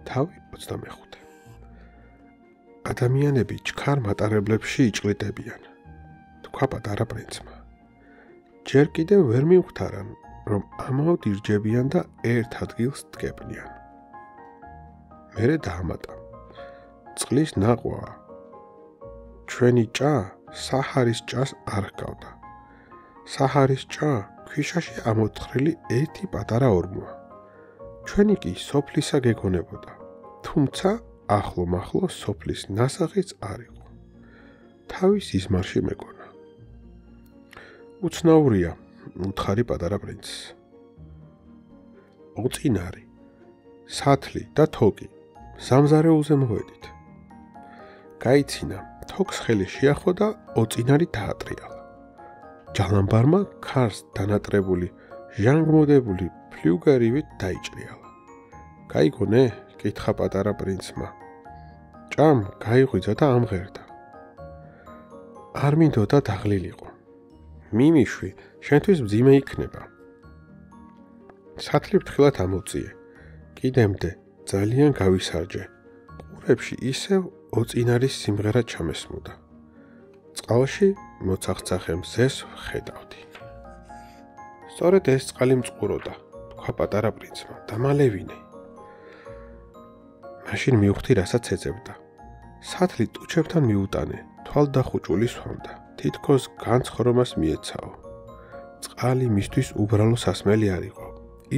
თავი 25. ადამიანები ჩქარ მატარებლებში იჭრიდებიან, თქვა პატარა პრინცმა. ჯერ კიდევ ვერ მიუხვდარან, რომ ამაოდ ირჯებიან და ერთ ადგილს დგებნიან. მერე დაამატა. წყლის ნაყვაა. ჩვენი ჭა საჰარის ჭას არ ჰგავდა. საჰარის ჭა ქვიშაში ამოთხრილი ერთი პატარა ორმოა. ჩვენი კი სოფლისა გეგონებოდა, თუმცა ახლო-მახლო სოფლის ნასახიც არ იყო. თავის იზმარში მეგონა. უცნაურია, უთხარი პატარა პრინცს. ოწინარი, სათლი და თოკი, სამზარეულზე მოვედით. გაიცინა, თოკს ხელი შეახო და ოწინარი დაატრიალა. ჯალამბარმა ქარს დანატრებული, ჟანგმოდებული ფლიუგერივით დაიჭრიალა. გაიგონე? კითხა პატარა პრინცმა. ჭამ გაიღვიძა და ამღერდა. არ მინდოდა დაღლილიყო. მიმიშვი, შენთვის მძიმე იქნება. სათლი ფრთხილად ამოწიე. კიდემდე ძალიან გავისარჯე. ყურებში ისევ ოწინარის სიმღერა ჩამესმოდა. წყალში მოცახცახე მზეს ვხედავდი. სწორედ ეს წყალი მწყუროდა, თქვა პატარა პრინცმა, და მალევინე. მაშინ მიუხვდი, რასაც ეძებდა. სათლი ტუჩებთან მიუტანე, თვალდახუჭული სვამდა, თითქოს განცხრომას მიეცაო. წყალი მისთვის უბრალო სასმელი არ იყო.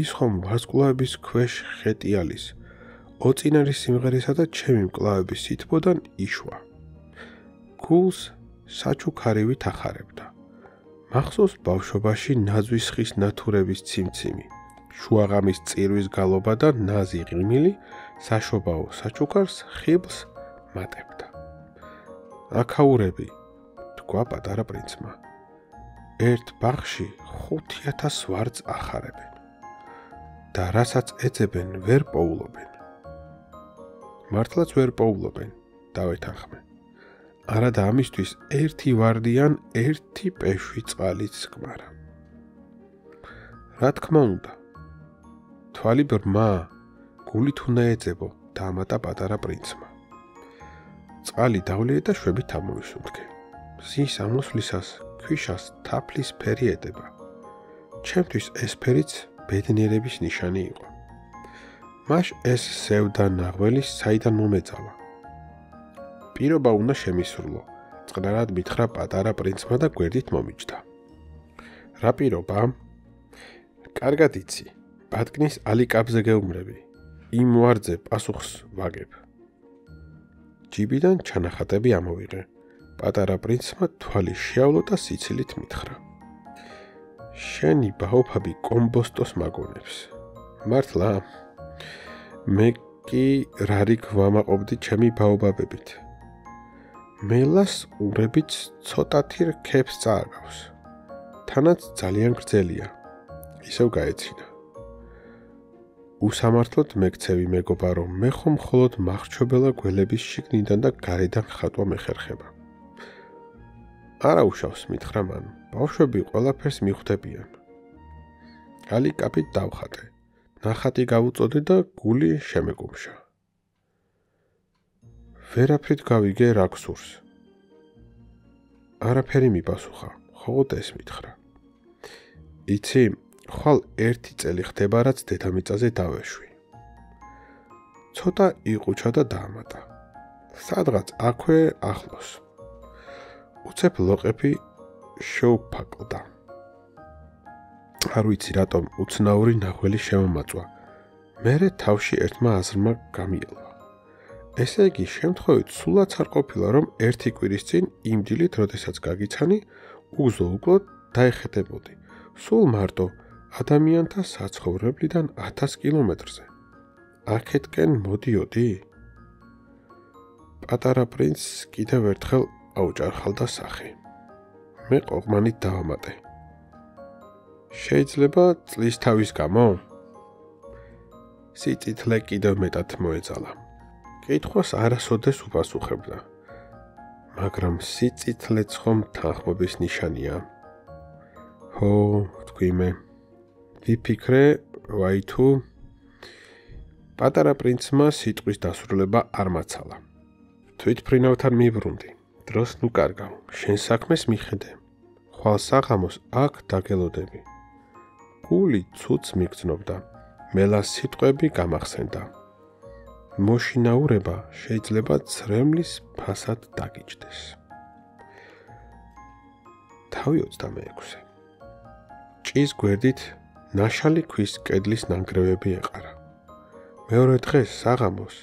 ის ხომ ვარსკვლავების ქვეშ ხეტიალის, ოწინარის სიმღერისა და ჩემი მკლავების სითბოდან იშვა. გულს საჩუქარივით ახარებდა. მახსოვს ბავშვობაში ნაძვის ხის ნათურების ციმციმი, შუაღამის წირვის გალობა და ნაზი ღიმილი საშობაო საჩუქარს ხიბლს მატებდა. აქაურები, თქვა პატარა პრინცმა. ერთ ბაღში 5000 ვარდს ახარებენ და რასაც ეძებენ ვერ პოულობენ. მართლაც ვერ პოულობენ, დავეთანხმე. არადა ამისთვის ერთი ვარდიან ერთი პეშვი წყალიც გმარა. რა თქმა უნდა, თვალი ბრმა, გულით უნდა ეძებო, დაამატა პატარა პრინცმა. წყალი დავლიე და შვებით ამოვისუნთქე. მზის ამოსვლისას ქვიშას თაფლის ფერი ეტება. ჩემთვის ეს ფერიც ბედნიერების ნიშანი იყო. მაშ ეს სევდა ნაღველი საიდან მომეწავა. პირობა უნდა შემისრულო, წყნარად მითხრა პატარა პრინცმა და გვერდით მომიჯდა. რა პირობა? კარგად იცი, ბატკნის ალიკაბზე გეუმრები, იმ ვარდზე პასუხს ვაგებ. ჯიბიდან ჩანახატები ამოვიღე. პატარა პრინცმა თვალი შეავლო და სიცილით მითხრა. შენი ბაობაბი კომბოსტოს მაგონებს. მართლა? მე კი რარი გვამაყობდი ჩემი ბაობაბებით. მელას ურებიც ცოტათი რქებს წააგავს. თანაც ძალიან გრძელია. ისევ გაეცინა. უსამართლოდ მეკცევი მეგობა, რომ მე ხომ მხოლოდ მახრჩობელა გველების შიგნიდან და გარედან ხატვა მეხერხება. არა უშავს, მითხრა მან, ბავშვები ყველაფერს მიხვდებიან. ალიკაბით დავხატე, ნახატი გავუწოდე და გული შემეგუმშა. ვერაფრით გავიგე რა გსურს. არაფერი მიპასუხა, მხოლოდ ეს მითხრა. იცი, ხვალ ერთი წელი ხდება, რაც დედამიწაზე დავეშვი. ცოტა იყუჩა და დაამატა. სადღაც აქვე ახლოს. უცებ ლოყები შეუფაკლდა. არ ვიცი რატომ უცნაური ნაღველი შემომაწვა. მერე თავში ერთმა აზრმა გამიელვა. ესე იგი, შემთხვევით სულაც არ ყოფილა, რომ ერთი კვირის წინ იმ დილით, როდესაც გაგიცანი, უგზო-უგლოდ დაეხეტებოდი. სულ მარტო ადამიანთა საცხოვრებლიდან 1000 კილომეტრზე. აქეთკენ მოდიოდი? პატარა პრინცს კიდევ ერთხელ აუჭარხალდა სახე. მე ყოყმანით დავამატე. შეიძლება წლის თავის გამო? სიწითლე კიდევ მეტად მოეძალა. კითხვას არასოდეს უპასუხებდა. მაგრამ სიწითლეც ხომ თანხმობის ნიშანია? ხო, თქვი მე. ვიფიქრე, ვაი თუ პატარა პრინცმა სიტყვის დასრულება არ მაცალა. თვითფრინავთან მიბრუნდი. დროს ნუ კარგავ, შენ საქმეს მიხედე. ხვალ საღამოს აქ დაგელოდები. გული ცუდს მიგრძნობდა. მელას სიტყვები გამახსენდა. მოშინაურება შეიძლება ცრემლის ფასად დაგიჯდეს. თავი 26. ჭის გვერდით ნაშალი ქვის კედლის ნანგრევები ეყარა. მეორე დღეს საღამოს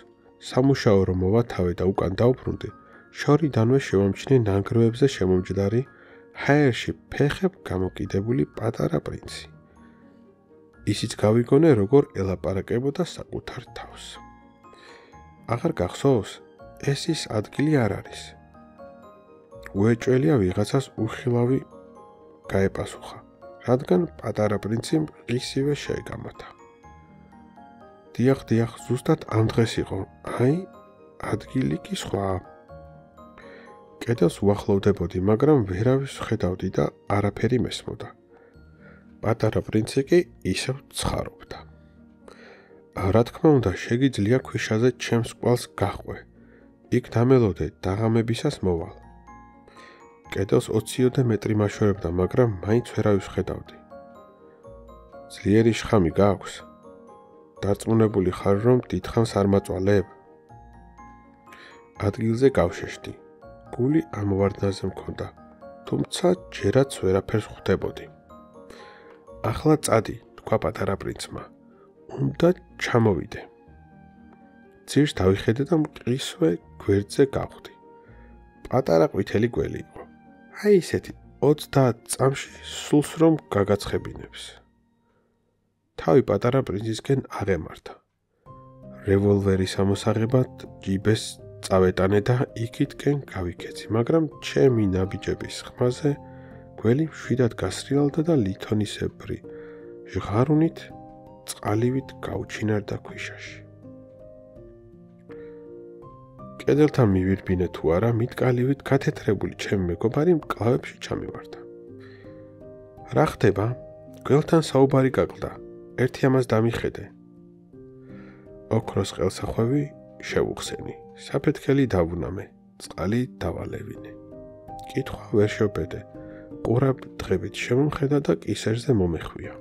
სამუშაო რომ მოვათავე და უკან დავბრუნდი, შორიდანვე შევამჩნიე ნანგრევებზე შემომჯდარი, ჰაერში ფეხებ გამოკიდებული პატარა პრინცი. ისიც გავიგონე, როგორ ელაპარაკებოდა საკუთარ თავს. აღარ გახსოვს, ეს ის ადგილი არ არის. უეჭველია ვიღაცას უხილავი გაეპასუხა, რადგან პატარა პრინცი მყისივე შეეგამათა. დიახ, ზუსტად ამ დღეს იყო, აი, ადგილი კი სხვა. კედელს უახლოვდებოდი, მაგრამ ვერავის ხედავდი და არაფერი მესმოდა. პატარა პრინცი კი ისევ ცხარობდა. რა თქმა უნდა, შეგიძლია ქვიშაზე ჩემს კვალს გახვე. იქ დამელოდე დაღამებისას მოვალ. კედელს 20 მეტრი მაშორებდა, მაგრამ მაინც ვერავის ხედავდი. ძლიერი შხამი გაქვს? დარწმუნებული ხარ, რომ დიდხანს არ მაწვალებ? ადგილზე გავშეშდი. გული ამოვარდნაზე მქონდა, თუმცა ჯერაც ვერაფერს ხვდებოდი. ახლა წადი, თქვა პატარა პრინცმა. უნდა ჩამოვიდე. ძირს დავიხედე და მყისვე გვერდზე გავხდი. პატარა ყვითელი გველი იყო. აი ისეთი 30 წამში სულს რომ გაგაცხებინებს. თავი პატარა პრინცისკენ აღემართა. რევოლვერის ამოსაღებად ჯიბეს წავეტანე და იქითკენ გავიქეცი, მაგრამ ჩემი ნაბიჯების ხმაზე გველი მშვიდად გასრიალდა და ლითონისებრი ჟღარუნით წყალივით გაუჩინარდა ქვიშაში. კედელთან მივირბინე თუ არა, მიტკალივით გათეთრებული ჩემი მეგობარი მკლავებში ჩამივარდა. რა ხდება? გველთან საუბარი გაკლდა. ერთი ამას დამიხედე. ოქროს ყელსახვევი შევუხსენი. საფეთქელი დავუნამე, წყალი დავალევინე. კითხვა ვერ შევბედე. ყურა დღებით შემომხედა და კისერზე მომეხვია.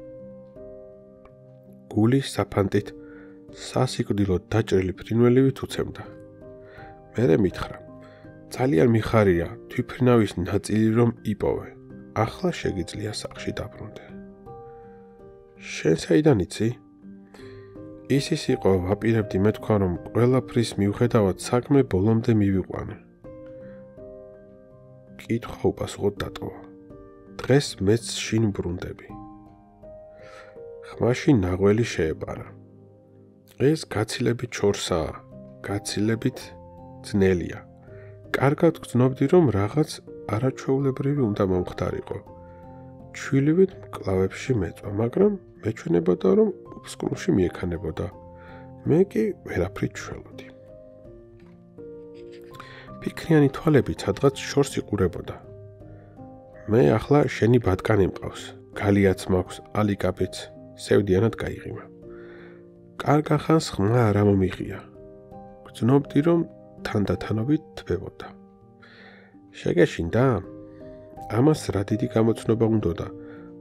გული საფანტით სასიკვდილოდ დაჭრილი ფრინველივით უცემდა. მერე მითხრა, ძალიან მიხარია თვითფრინავის ნაწილი რომ იპოვე. ახლა შეგიძლია სახლში დაბრუნდე. შენ საიდან იცი? ის იყო, ვაპირებდი მე თქვა, რომ ყველაფრის მიუხედავად საქმე ბოლომდე მივიყვანე. კითხვა უპასუხოდ დატოვა. დღეს მეც შინ ბრუნდები. ხმაში ნაღველი შეებარა. ეს გაცილებით ჩორსაა, გაცილებით ძნელია. კარგად გძნობდი, რომ რაღაც არაჩვეულებრივი უნდა მომხდარიყო. ჩვილივით მკლავებში მეწვა, მაგრამ მეჩვენებოდა, რომ უფსკნულში მიექანებოდა. მე კი ვერაფრით ჩველოდი. ფიქრიანი თვალებით სადღაც შორს იყურებოდა. მე ახლა შენი ბატკანი მყავს, გალიაც მაქვს, ალიკაბიც, სევდიანად გაიღიმა. კარგა ხანს ხმა არ მომიღია. გძნობდი, რომ თანდათანობით თბებოდა. შეგეშინდა? ამას რა დიდი გამოცნობა უნდოდა.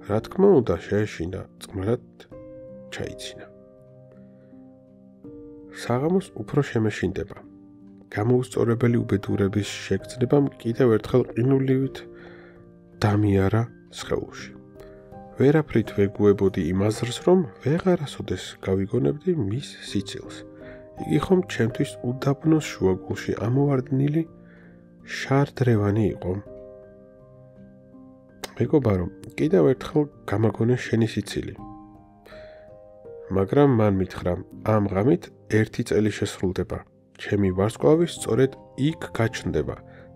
რა თქმა უნდა, შეეშინდა, წყნარად ჩაიცინა. საღამოს უფრო შემეშინდება. გამოუსწორებელი უბედურების შეგრძნებამ კიდევ ერთხელ ყინულივით დამიარა სხეულში. ვერაფრით ვეგუებოდი იმ აზრს, რომ ვეღარასოდეს გავიგონებდი მის სიცილს. იგი ხომ ჩემთვის უდაბნოს შუაგულში ამოვარდნილი შარდრევანი იყო. მეგობარო, კიდევ ერთხელ გამაგონე შენი სიცილი. მაგრამ მან მითხრა, ამ ღამით 1 წელი შესრულდება. ჩემი ვარსკვლავი სწორედ იქ გაჩნდება,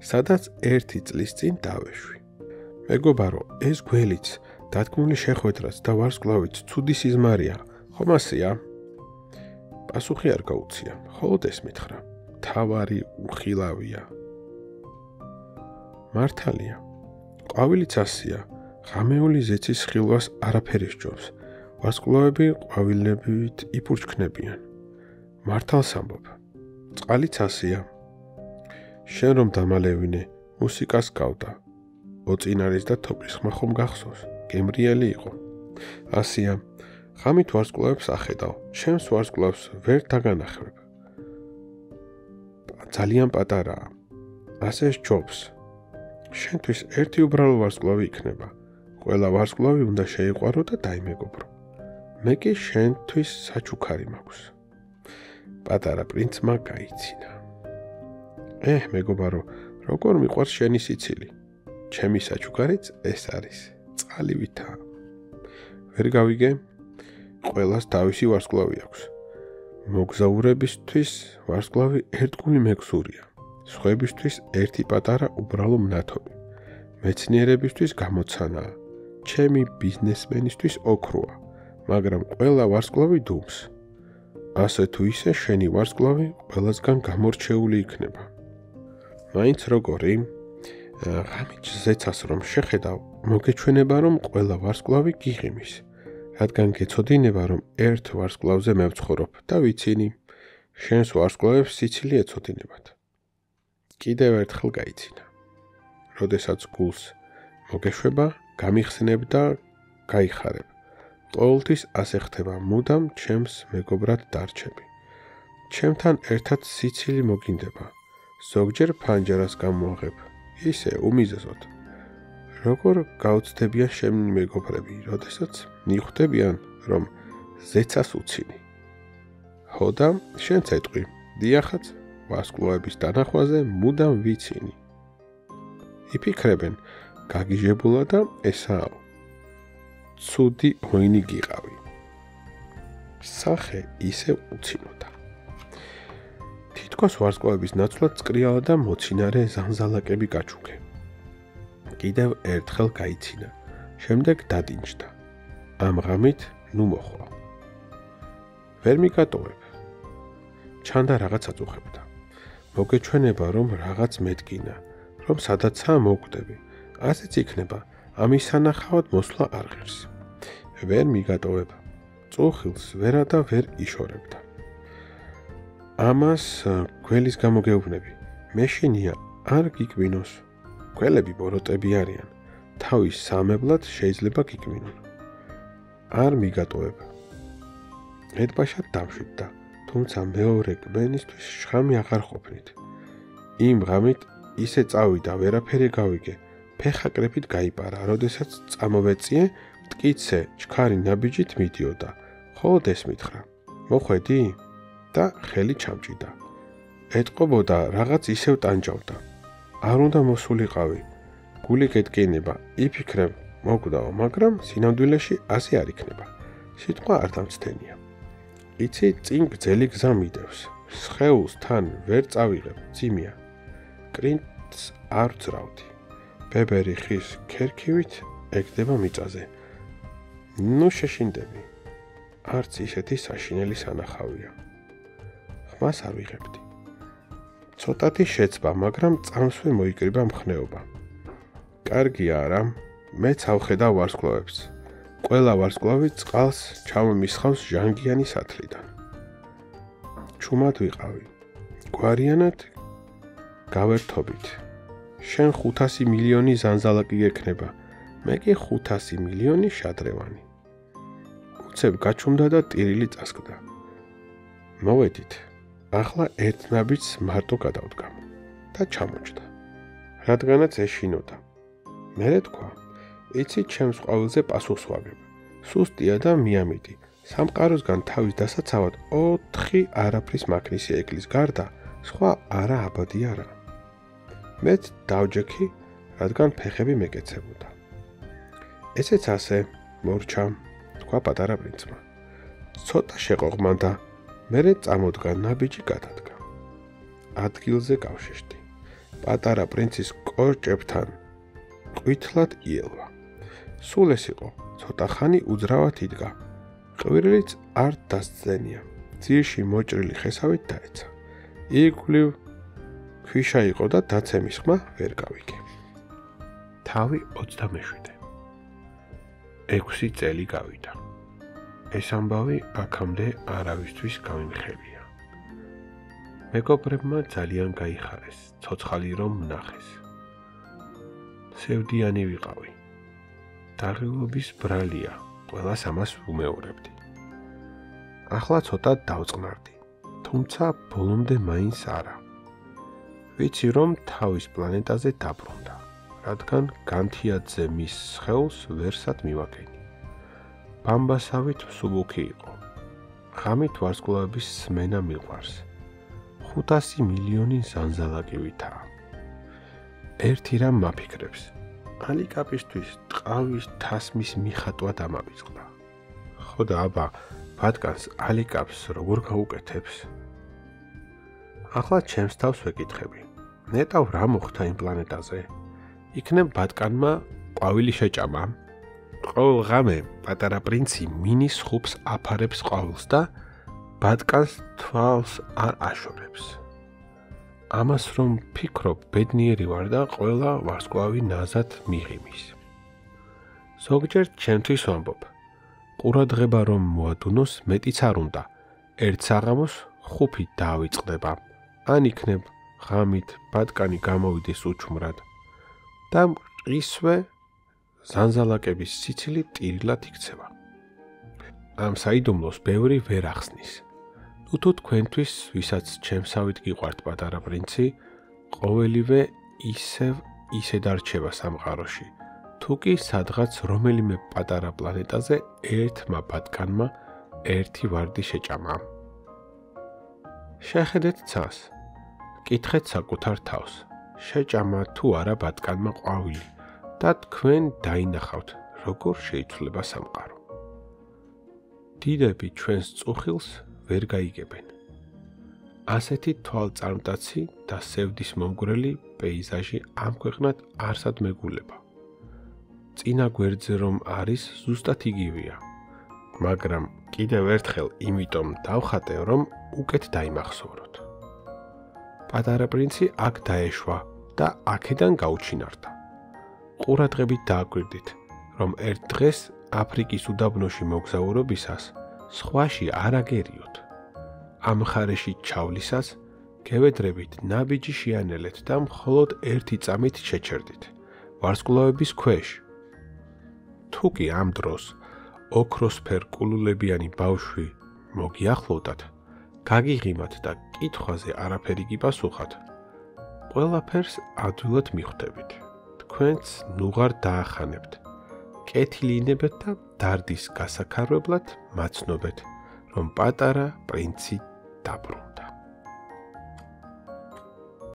სადაც 1 წლის წინ დავეშვი. მეგობარო, ეს გველიც, დათქმული შეხვედრაც და ვარსკვლავიც ცუდი სიზმარია, ხომ ასეა? პასუხი არ გაუცია, მხოლოდ ეს მითხრა, თავარი უხილავია. მართალია, ყვავილიც ასეა, ღამეული ზეცის ხილვას არაფერი სჯობს, ვარსკვლავები ყვავილებით იფურჩქნებიან. მართალს ამბობ. წყალიც ასია. შენ რომ დამალევინე, მუსიკას გავდა. ოწინარის და თოკის ხმა ხომ გახსოვს? გემრიელი იყო. ასია. ღამით ვარსკვლავებს ახედავ. ჩემს ვარსკვლავს ვერ დაგანახებ. ძალიან პატარაა. ასე სჯობს. შენთვის ერთი უბრალო ვარსკვლავი იქნება. ყველა ვარსკვლავი უნდა შეიყვარო და დაიმეგობრო. მე კი შენთვის საჩუქარი მაქვს. პატარა პრინცმა გაიცინა. მეგობარო, როგორ მიყვარს შენი სიცილი? ჩემი საჩუქარიც ეს არის. წყალივითაა. ვერ გავიგე? ყველას თავისი ვარსკვლავი აქვს. მოგზაურებისთვის ვარსკვლავი ერთგული მეგზურია. სხვებისთვის ერთი პატარა უბრალო მნათობი. მეცნიერებისთვის გამოცანაა. ჩემი ბიზნესმენისთვის ოქროა, მაგრამ ყველა ვარსკვლავი დუმს. ასე თუ ისე შენი ვარსკვლავი ყველასგან გამორჩეული იქნება. მაინც როგორი? ღამით ზეცას რომ შეხედავ, მოგეჩვენება რომ ყველა ვარსკვლავი გიღიმის, რადგან გეცოდინება რომ ერთ ვარსკვლავზე მე ვცხოვრობ და ვიცინი, შენს ვარსკვლავებს სიცილი ეცოდინებათ. კიდევ ერთხელ გაიცინა. როდესაც გულს მოგეშვება, გამიხსნებ და გაიხარებ. ყოველთვის ასე ხდება, მუდამ ჩემს მეგობრად დარჩები. ჩემთან ერთად სიცილი მოგინდება. ზოგჯერ ფანჯარას გამოაღებ, ისე უმიზეზოდ. როგორ გაუცდებიან შენი მეგობრები, როდესაც მიხვდებიან, რომ ზეცას უცინი. ხო და შენც ეტყვი, დიახაც, ვარსკვლავების დანახვაზე მუდამ ვიცინი. იფიქრებენ, გაგიჟებულა და ესაო. ცუდი ღვინი გიყავი. სახე ისე უცინოდა. თითქოს ვარსკვლავების ნაცვლად წკრიალა და მოცინარე ზანზალაკები გაჩუქე. კიდევ ერთხელ გაიცინა. შემდეგ დადინჯდა. ამ ღამით ნუ მოხვალ. ვერ მიგატოვებ. ჩანდა რაღაც აწუხებდა. მოგეჩვენება რომ რაღაც მეტკინა, რომ სადაცაა მოკვდები. ასეც იქნება, ამის სანახავად მოსვლა არ ღირს. ვერ მიგატოვებ. წუხილს ვერა და ვერ იშორებდა. ამას გველის გამო გეუბნები. მეშინია არ გიკბინოს. გველები ბოროტები არიან. თავის სამებლად შეიძლება გიკბინონ. არ მიგატოვებ. ედბაშად დამშვიდდა, თუმცა მეორე კბენისთვის შხამი აღარ ყოფნით. იმ ღამით ისე წავიდა, ვერაფერი გავიგე. ფეხაკრეფით გაიპარა, როდესაც წამოვეწიე, მტკიცე ჩქარი ნაბიჯით მიდიოდა. ხოლოდ ეს მითხრა. მოხვედი? და ხელი ჩამჭიდა. ეტყობოდა, რაღაც ისევ ტანჯავდა. არ უნდა მოსულიყავი. გული გეტკინება, იფიქრებ, მოკვდაო, მაგრამ სინამდვილეში ასე არ იქნება. სიტყვა არ დამცდენია. იცი, წინ გრძელი გზა მიდევს. სხეულს თან ვერ წავიღებ, ძიმია. კრინტს არ ვძრავდი. ბებერი ხის ქერქივით ეგდება მიწაზე. ნუ შეშინდები. არც ისეთი საშინელი სანახავია. ხმას არ ვიღებდი. ცოტათი შეცბა, მაგრამ წამსვე მოიკრიბა მხნეობა. კარგია არა, მეც ავხედავ ვარსკვლავებს. ყველა ვარსკვლავი წყალს ჩამომისხავს ჟანგიანი სათლიდან. ჩუმად ვიყავი. გვარიანად გავერთობით. შენ 500 მილიონი ზანზალაკი გექნება, მე კი 500 მილიონი შადრევანი. უცებ გაჩუმდა და ტირილი წასკდა. მოვედით. ახლა ერთ ნაბიჯს მარტო გადავდგამ და ჩამოჭდა. რადგანაც ეშინოდა. მერე თქვა, იცი ჩემს ყვავილზე პასუხს ვაგებ. სუსტია და მიამიტი. სამყაროსგან თავის დასაცავად 4 არაფრის მაქნისი ეკლის გარდა, სხვა არა აბადი არა. მეც დავჯექი, რადგან ფეხები მეკეცებოდა. ესეც ასე, მორჩა, თქვა პატარა პრინცმა. ცოტა შეყოღმანდა, მერე წამოდგა ნაბიჯი გადადგა. ადგილზე გავშეშდი. პატარა პრინცის კორჭებთან ყვითლად იელვა. სულ ეს იყო, ცოტა ხანი უძრავად იდგა. ყვირილიც არ დასძენია. ძირში მოჭრილი ხესავით დაეცა. ირგვლივ ქვიშა იყო და დაცემის ხმა ვერ გავიგე. თავი 27. 6 წელი გავიდა. ეს ამბავი აქამდე არავისთვის გამიმხელია. მეგობრებმა ძალიან გაიხარეს, ცოცხალი რომ ნახეს. სევდიანი ვიყავი. დაღილობის ბრალია, ყველას ამას ვუმეორებდი. ახლა ცოტა დავწყნარდი, თუმცა ბოლომდე მაინც არა. ვიცი რომ თავის პლანეტაზე დაბრუნდა, რადგან განთიაძე მის სხეულს ვერსად მივაგენი. ბამბასავით მსუბუქი იყო. ღამით ვარსკვლავების სმენა მიყვარს. 500 მილიონი ზანზალაკივითაა. ერთი რამ მაფიქრებს. ალიკაპისთვის ტყავის თასმის მიხატვა დამავიწყდა. ხო და აბა, ბატკანს ალიკაპს როგორ გაუკეთებს? ახლა ჩემს თავს ვეკითხები. ნეტავ რა მოხდა იმ პლანეტაზე? იქნებ ბატკანმა ყვავილი შეჭამა? ყოველ ღამე პატარა პრინცი მინის ხუბს აფარებს ყვავილს და ბატკანს თვალს არ აშორებს. ამას რომ ფიქრობ, ბედნიერი ვარ და ყველა ვარსკვლავი ნაზად მიღიმის. ზოგჯერ ჩემთვის ვამბობ, ყურადღება რომ მოადუნოს, მეტიც არ უნდა. ერთ საღამოს ხუფი დაავიწყდება, ან იქნებ ღამით ბატკანი გამოვიდეს უჩუმრად და ისვე ზანზალაკების სიცილი ტირილად იქცევა. ამ საიდუმლოს ბევრი ვერ ახსნის. თუ თქვენთვის, ვისაც ჩემსავით გიყვართ პატარა პრინცი, ყოველივე ისე დარჩება სამყაროში. თუ კი სადღაც რომელიმე პატარა პლანეტაზე ერთმა ბატკანმა ერთი ვარდი შეჭამა. შეხედეთ ცას, კითხეთ საკუთარ თავს, შეჭამა თუ არა ბატკანმა ყვავილი და თქვენ დაინახავთ, როგორ შეიცვლება სამყარო. დიდები ჩვენს წუხილს ვერ გაიგებენ. ასეთი თვალწარმტაცი და სევდის მომგვრელი პეიზაჟი ამ ქვეყნად არსად მეგულება. წინა გვერდზე რომ არის, ზუსტად იგივეა. მაგრამ კიდევ ერთხელ იმიტომ დავხატე, რომ უკეთ დაიმახსოვროთ. პატარა პრინცი აქ დაეშვა და აქედან გაუჩინარდა. ყურადღებით დააკვირდით, რომ ერთ დღეს აფრიკის უდაბნოში მოგზაურობისას სხვაში არ აგერიოთ. ამ მხარეში ჩავლისას გევედრებით ნაბიჯი შეანელეთ და მხოლოდ ერთი წამით შეჩერდით, ვარსკვლავების ქვეშ. თუ კი ამ დროს ოქროსფერ კულულებიანი ბავშვი მოგიახლოვდათ, გაგიღიმათ და კითხვაზე არაფერი გიპასუხათ, ყველაფერს ადვილად მიხვდებით. თქვენც ნუღარ დაახანებთ, კეთილინებეთ და დარდის გასაქარვებლად მაცნობეთ, რომ პატარა პრინცი დაბრუნდა.